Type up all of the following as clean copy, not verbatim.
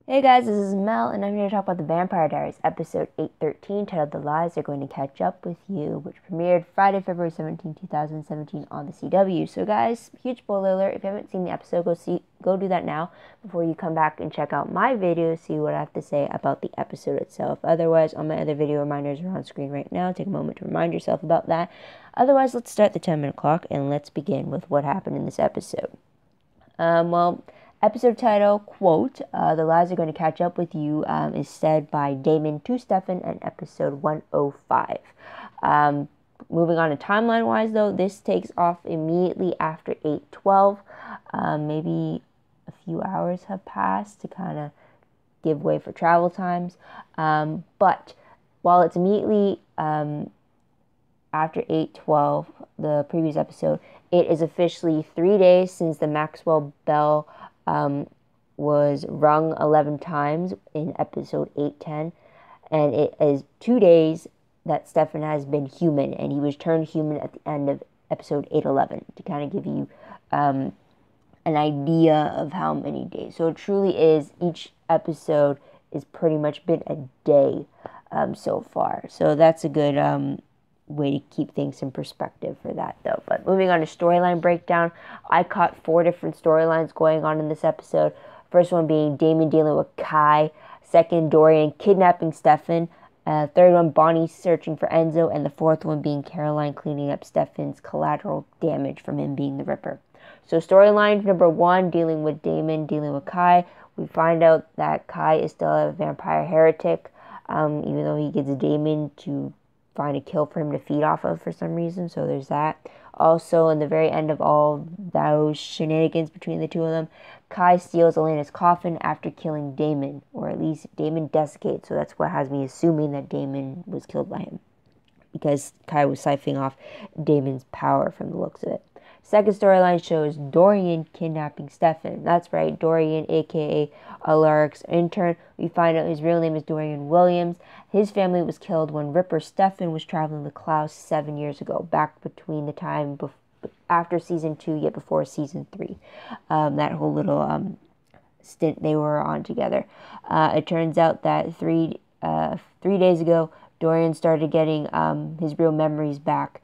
Hey guys, this is Mel, and I'm here to talk about the Vampire Diaries, episode 813, titled The Lies Are Going to Catch Up With You, which premiered Friday, February 17, 2017 on the CW. So guys, huge spoiler alert, if you haven't seen the episode, go do that now before you come back and check out my video, see what I have to say about the episode itself. Otherwise, all my other video reminders are on screen right now. Take a moment to remind yourself about that. Otherwise, let's start the 10-minute clock, and let's begin with what happened in this episode. Episode title, quote, The Lies Are Going to Catch Up With You, is said by Damon to Stefan in episode 105. Moving on to timeline-wise, though, this takes off immediately after 8:12. Maybe a few hours have passed to kind of give way for travel times. But while it's immediately after 8:12, the previous episode, it is officially 3 days since the Maxwell bell was rung 11 times in episode 810, and it is 2 days that Stefan has been human, and he was turned human at the end of episode 811 to kind of give you an idea of how many days. So it truly is, each episode is pretty much been a day so far. So that's a good way to keep things in perspective for that, though. But moving on to storyline breakdown, I caught 4 different storylines going on in this episode. First one being Damon dealing with Kai. Second, Dorian kidnapping Stefan. Third one, Bonnie searching for Enzo. And the fourth one being Caroline cleaning up Stefan's collateral damage from him being the Ripper. So storyline number 1, dealing with Damon dealing with Kai. We find out that Kai is still a vampire heretic, even though he gets Damon to find a kill for him to feed off of for some reason. So there's that. Also, in the very end of all those shenanigans between the two of them, Kai steals Elena's coffin after killing Damon, or at least Damon desiccates. So that's what has me assuming that Damon was killed by him, because Kai was siphoning off Damon's power from the looks of it. Second storyline shows Dorian kidnapping Stefan. That's right, Dorian, aka Alaric's intern. We find out his real name is Dorian Williams. His family was killed when Ripper Stefan was traveling to Klaus 7 years ago, back between the time after season 2, yet before season 3. That whole little stint they were on together. It turns out that 3 days ago, Dorian started getting his real memories back.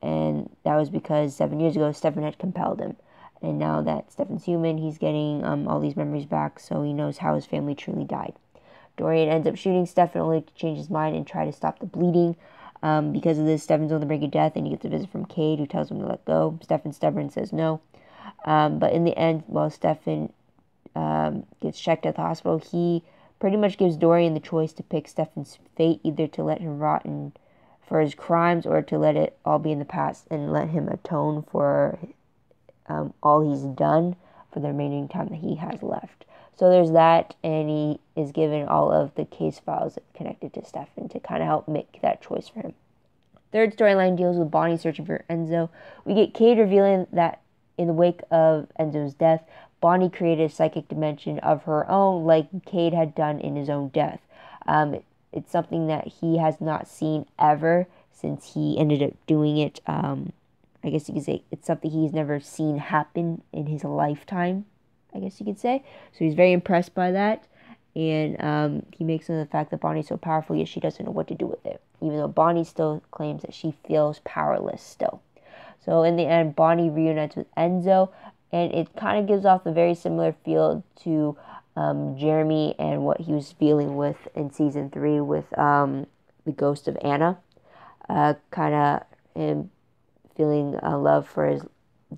And that was because 7 years ago, Stefan had compelled him. And now that Stefan's human, he's getting all these memories back, so he knows how his family truly died. Dorian ends up shooting Stefan only to change his mind and try to stop the bleeding. Because of this, Stefan's on the brink of death, and he gets a visit from Cade, who tells him to let go. Stefan's stubborn, says no. But in the end, while Stefan gets checked at the hospital, he pretty much gives Dorian the choice to pick Stefan's fate, either to let him rot for his crimes, or to let it all be in the past and let him atone for all he's done for the remaining time that he has left. So there's that, and he is given all of the case files connected to Stefan to kind of help make that choice for him. Third storyline deals with Bonnie searching for Enzo. We get Cade revealing that in the wake of Enzo's death, Bonnie created a psychic dimension of her own, like Cade had done in his own death. It's something that he has not seen ever since he ended up doing it. I guess you could say it's something he's never seen happen in his lifetime, I guess you could say. So he's very impressed by that. And he makes of the fact that Bonnie's so powerful, yet she doesn't know what to do with it. Even though Bonnie still claims that she feels powerless still. So in the end, Bonnie reunites with Enzo. And it kind of gives off a very similar feel to Jeremy and what he was feeling with in season 3 with the ghost of Anna. Kind of him feeling love for his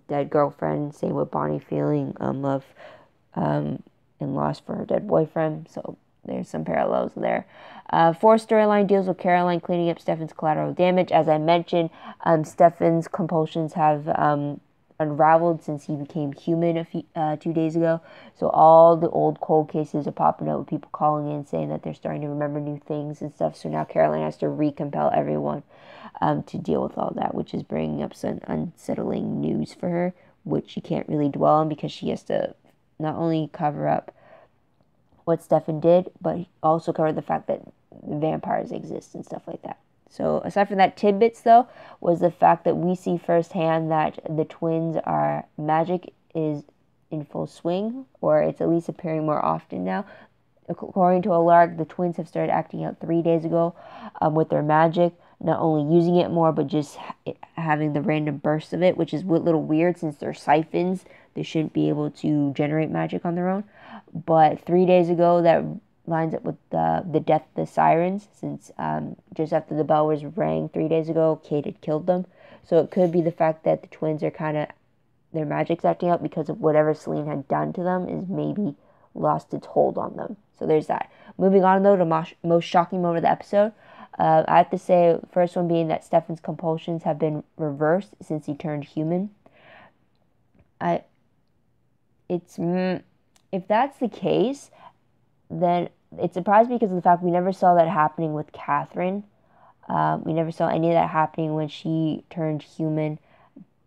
dead girlfriend. Same with Bonnie feeling love and loss for her dead boyfriend. So there's some parallels there. Fourth storyline deals with Caroline cleaning up Stefan's collateral damage. As I mentioned, Stefan's compulsions have unraveled since he became human 2 days ago. So all the old cold cases are popping up with people calling in saying that they're starting to remember new things and stuff. So now Caroline has to recompel everyone to deal with all that, which is bringing up some unsettling news for her, which she can't really dwell on because she has to not only cover up what Stefan did, but also cover the fact that vampires exist and stuff like that. So aside from that, tidbits though was the fact that we see firsthand that the twins are magic is in full swing, or it's at least appearing more often now. According to Alark, the twins have started acting out 3 days ago with their magic, not only using it more, but just having the random bursts of it, which is a little weird since they're siphons. They shouldn't be able to generate magic on their own. But 3 days ago, that lines up with the death of the sirens, since just after the bell was rang 3 days ago, Kate had killed them. So it could be the fact that the twins are kind of, their magic's acting up because of whatever Celine had done to them is maybe lost its hold on them. So there's that. Moving on, though, to most shocking moment of the episode. I have to say, first one being that Stefan's compulsions have been reversed since he turned human. If that's the case, then it surprised me because of the fact we never saw that happening with Catherine. We never saw any of that happening when she turned human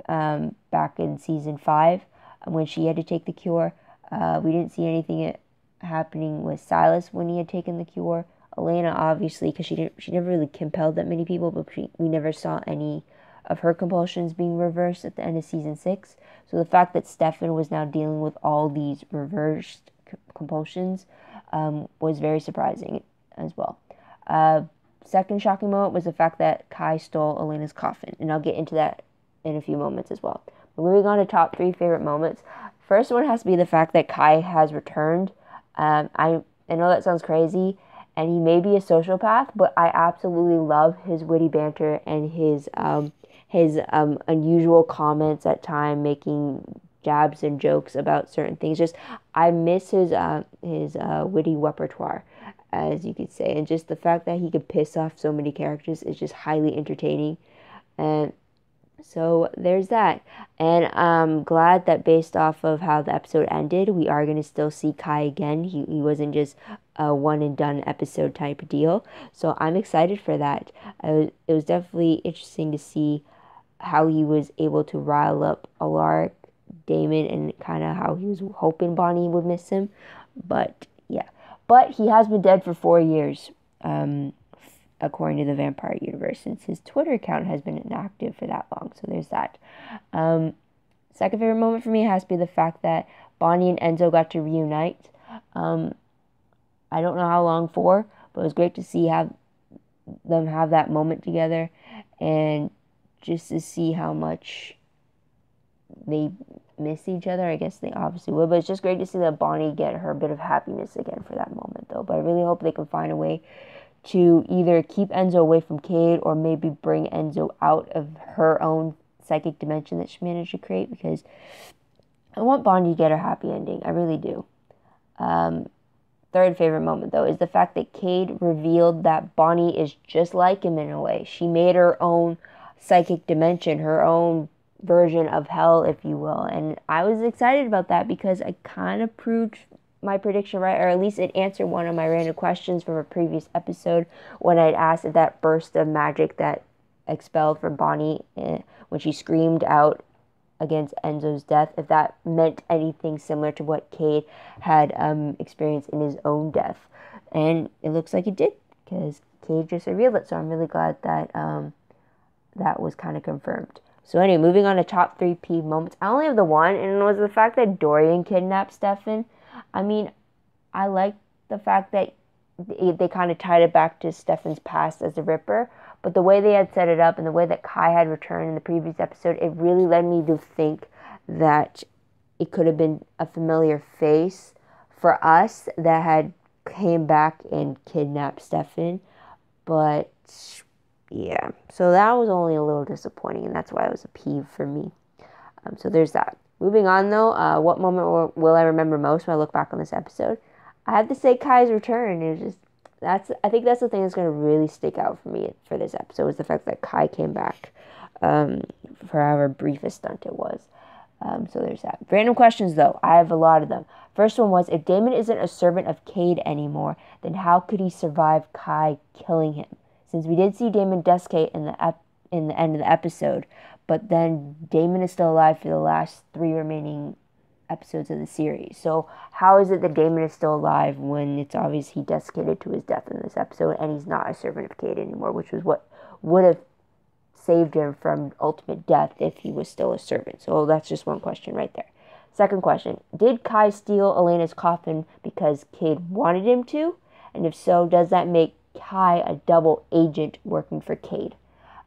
back in season 5, when she had to take the cure. We didn't see anything happening with Silas when he had taken the cure. Elena, obviously, because she never really compelled that many people, but we never saw any of her compulsions being reversed at the end of season 6. So the fact that Stefan was now dealing with all these reversed compulsions was very surprising as well. Second shocking moment was the fact that Kai stole Elena's coffin, and I'll get into that in a few moments as well. But moving on to top 3 favorite moments. First one has to be the fact that Kai has returned. I know that sounds crazy, and he may be a sociopath, but I absolutely love his witty banter and his unusual comments at time, making jabs and jokes about certain things. Just I miss his witty repertoire, as you could say, and just the fact that he could piss off so many characters is just highly entertaining. And so there's that. And I'm glad that based off of how the episode ended, we are going to still see Kai again. He wasn't just a one and done episode type deal. So I'm excited for that. It was definitely interesting to see how he was able to rile up Alark, Damon, and kind of how he was hoping Bonnie would miss him. But yeah. But he has been dead for 4 years. According to the Vampire Universe, since his Twitter account has been inactive for that long. So there's that. Second favorite moment for me has to be the fact that Bonnie and Enzo got to reunite. I don't know how long for, but it was great to see them have that moment together, and just to see how much they miss each other. I guess they obviously will, but it's just great to see that Bonnie get her bit of happiness again for that moment, though. But I really hope they can find a way to either keep Enzo away from Cade or maybe bring Enzo out of her own psychic dimension that she managed to create, because I want Bonnie to get her happy ending. I really do. Third favorite moment, though, is the fact that Cade revealed that Bonnie is just like him in a way. She made her own psychic dimension, her own version of hell, if you will. And I was excited about that because I kind of proved my prediction right, or at least it answered one of my random questions from a previous episode when I'd asked if that burst of magic that expelled from Bonnie when she screamed out against Enzo's death, if that meant anything similar to what Cade had experienced in his own death. And it looks like it did, because Cade just revealed it. So I'm really glad that that was kind of confirmed. So anyway, moving on to top 3 P moments. I only have the one, and it was the fact that Dorian kidnapped Stefan. I mean, I like the fact that they kind of tied it back to Stefan's past as the Ripper, but the way they had set it up and the way that Kai had returned in the previous episode, it really led me to think that it could have been a familiar face for us that had came back and kidnapped Stefan. But yeah, so that was only a little disappointing, and that's why it was a peeve for me. So there's that. Moving on, though, what moment will I remember most when I look back on this episode? I have to say Kai's return. It was just, I think that's the thing that's going to really stick out for me for this episode, is the fact that Kai came back for however brief a stunt it was. So there's that. Random questions, though. I have a lot of them. First one was, if Damon isn't a servant of Cade anymore, then how could he survive Kai killing him? Since we did see Damon desiccate in the end of the episode, but then Damon is still alive for the last 3 remaining episodes of the series. So how is it that Damon is still alive when it's obvious he desiccated to his death in this episode and he's not a servant of Cade anymore, which was what would have saved him from ultimate death if he was still a servant. So that's just one question right there. Second question, did Kai steal Elena's coffin because Cade wanted him to? And if so, does that make Kai a double agent working for Cade?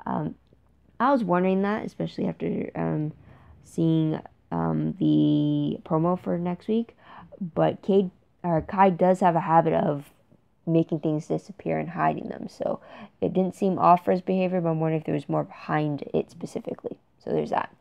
I was wondering that, especially after seeing the promo for next week. But Kai does have a habit of making things disappear and hiding them. So it didn't seem off for his behavior, but I'm wondering if there was more behind it specifically. So there's that.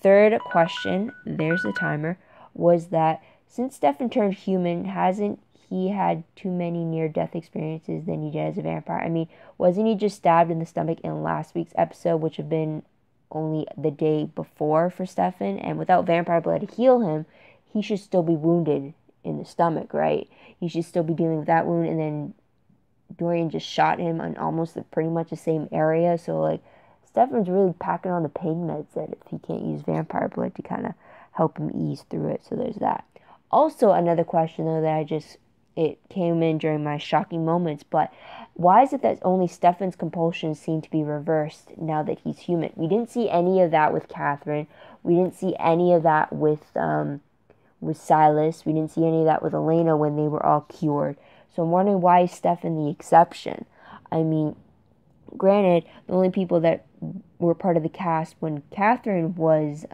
Third question, there's the timer, was that since Stefan turned human, hasn't he had too many near-death experiences than he did as a vampire? I mean, wasn't he just stabbed in the stomach in last week's episode, which had been only the day before for Stefan? And without vampire blood to heal him, he should still be wounded in the stomach, right? He should still be dealing with that wound, and then Dorian just shot him on almost pretty much the same area. So, like, Stefan's really packing on the pain meds that if he can't use vampire blood to kind of help him ease through it. So there's that. Also, another question, though, that it came in during my shocking moments, but why is it that only Stefan's compulsions seem to be reversed now that he's human? We didn't see any of that with Catherine. We didn't see any of that with Silas. We didn't see any of that with Elena when they were all cured. So I'm wondering, why is Stefan the exception? I mean, granted, the only people that were part of the cast when Catherine was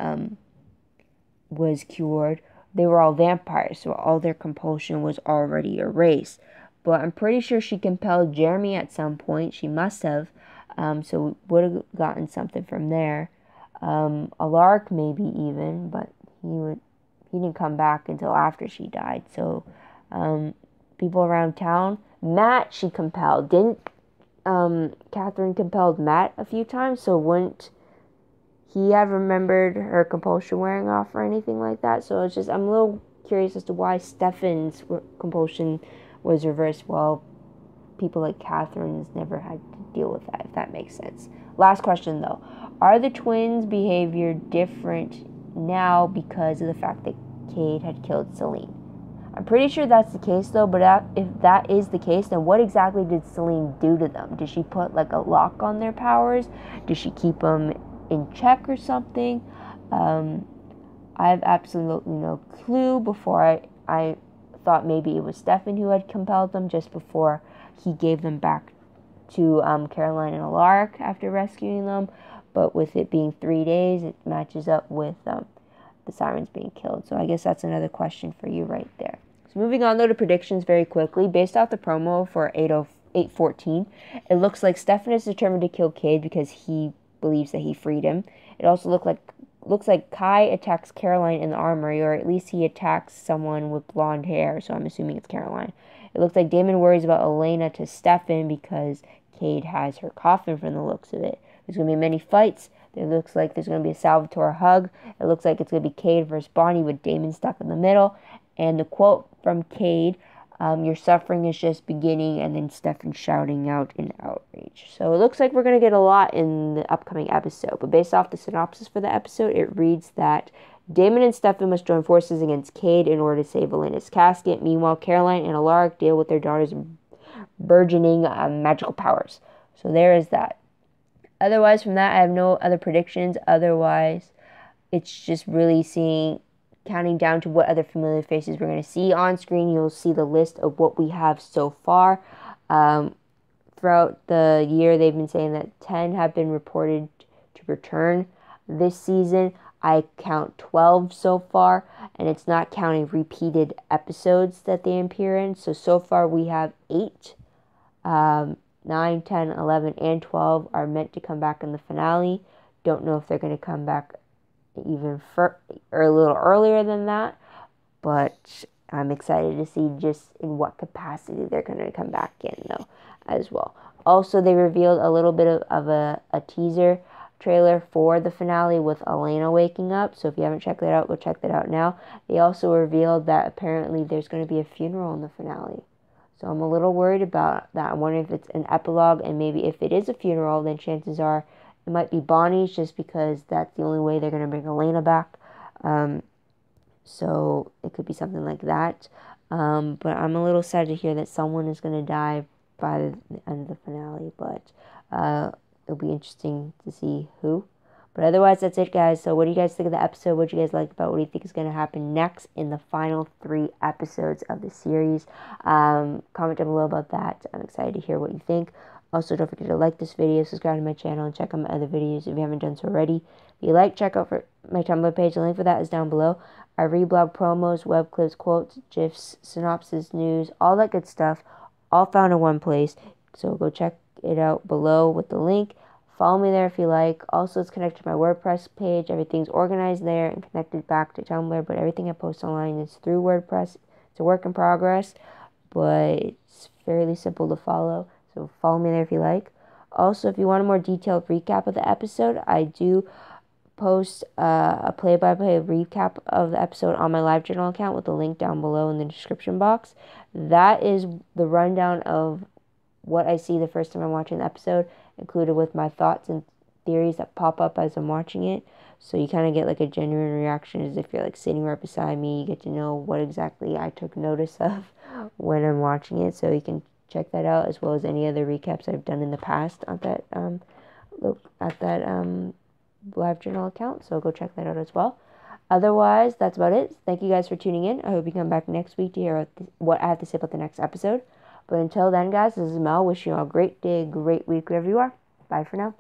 cured, they were all vampires, so all their compulsion was already erased. But I'm pretty sure she compelled Jeremy at some point. She must have. So we would have gotten something from there. Alaric maybe even, but he didn't come back until after she died. So people around town, Matt she compelled. Didn't Catherine compelled Matt a few times? So wouldn't he have remembered her compulsion wearing off or anything like that? So it's just, I'm a little curious as to why Stefan's compulsion was reversed while people like Catherine's never had to deal with that, if that makes sense. Last question though. Are the twins' behavior different now because of the fact that Cade had killed Celine? I'm pretty sure that's the case though, but if that is the case, then what exactly did Celine do to them? Did she put like a lock on their powers? Did she keep them in check or something? I have absolutely no clue. Before I thought maybe it was Stefan who had compelled them just before he gave them back to Caroline and Alaric after rescuing them. But with it being 3 days, it matches up with the sirens being killed. So I guess that's another question for you right there. So moving on though to predictions very quickly. Based off the promo for 8:14, it looks like Stefan is determined to kill Cade because he believes that he freed him. It also looks like Kai attacks Caroline in the armory, or at least he attacks someone with blonde hair, so I'm assuming it's Caroline. It looks like Damon worries about Elena to Stefan because Cade has her coffin from the looks of it. There's going to be many fights. It looks like there's going to be a Salvatore hug. It looks like it's going to be Cade versus Bonnie with Damon stuck in the middle. And the quote from Cade, your suffering is just beginning, and then Stefan shouting out in outrage. So it looks like we're going to get a lot in the upcoming episode. But based off the synopsis for the episode, it reads that Damon and Stefan must join forces against Cade in order to save Elena's casket. Meanwhile, Caroline and Alaric deal with their daughter's burgeoning magical powers. So there is that. Otherwise, from that, I have no other predictions. Otherwise, it's just really counting down to what other familiar faces we're going to see on screen. You'll see the list of what we have so far. Throughout the year, they've been saying that 10 have been reported to return this season. I count 12 so far, and it's not counting repeated episodes that they appear in. So far we have 8. 9, 10, 11, and 12 are meant to come back in the finale. Don't know if they're going to come back even or a little earlier than that, but I'm excited to see just in what capacity they're going to come back in, though, as well. Also, they revealed a little bit of a teaser trailer for the finale with Elena waking up, so if you haven't checked that out, go check that out now. They also revealed that apparently there's going to be a funeral in the finale. So I'm a little worried about that. I'm wondering if it's an epilogue, and maybe if it is a funeral, then chances are it might be Bonnie's, just because that's the only way they're going to bring Elena back. So it could be something like that. But I'm a little sad to hear that someone is going to die by the end of the finale. But it'll be interesting to see who. But otherwise, that's it, guys. So what do you guys think of the episode? What do you guys like about? What do you think is going to happen next in the final 3 episodes of the series? Comment down below about that. I'm excited to hear what you think. Also, don't forget to like this video, subscribe to my channel, and check out my other videos if you haven't done so already. If you like, check out my Tumblr page. The link for that is down below. I reblog promos, web clips, quotes, GIFs, synopsis, news, all that good stuff, all found in one place. So go check it out below with the link. Follow me there if you like. Also, it's connected to my WordPress page. Everything's organized there and connected back to Tumblr, but everything I post online is through WordPress. It's a work in progress, but it's fairly simple to follow. So follow me there if you like. Also, if you want a more detailed recap of the episode, I do post a play-by-play recap of the episode on my Livejournal account with the link down below in the description box. That is the rundown of what I see the first time I'm watching the episode, included with my thoughts and theories that pop up as I'm watching it. So you kind of get like a genuine reaction as if you're like sitting right beside me. You get to know what exactly I took notice of when I'm watching it. So you can check that out, as well as any other recaps I've done in the past on that Livejournal account. So go check that out as well. Otherwise, that's about it. Thank you guys for tuning in. I hope you come back next week to hear what I have to say about the next episode. But until then, guys, this is Mel. Wishing you all a great day, great week, wherever you are. Bye for now.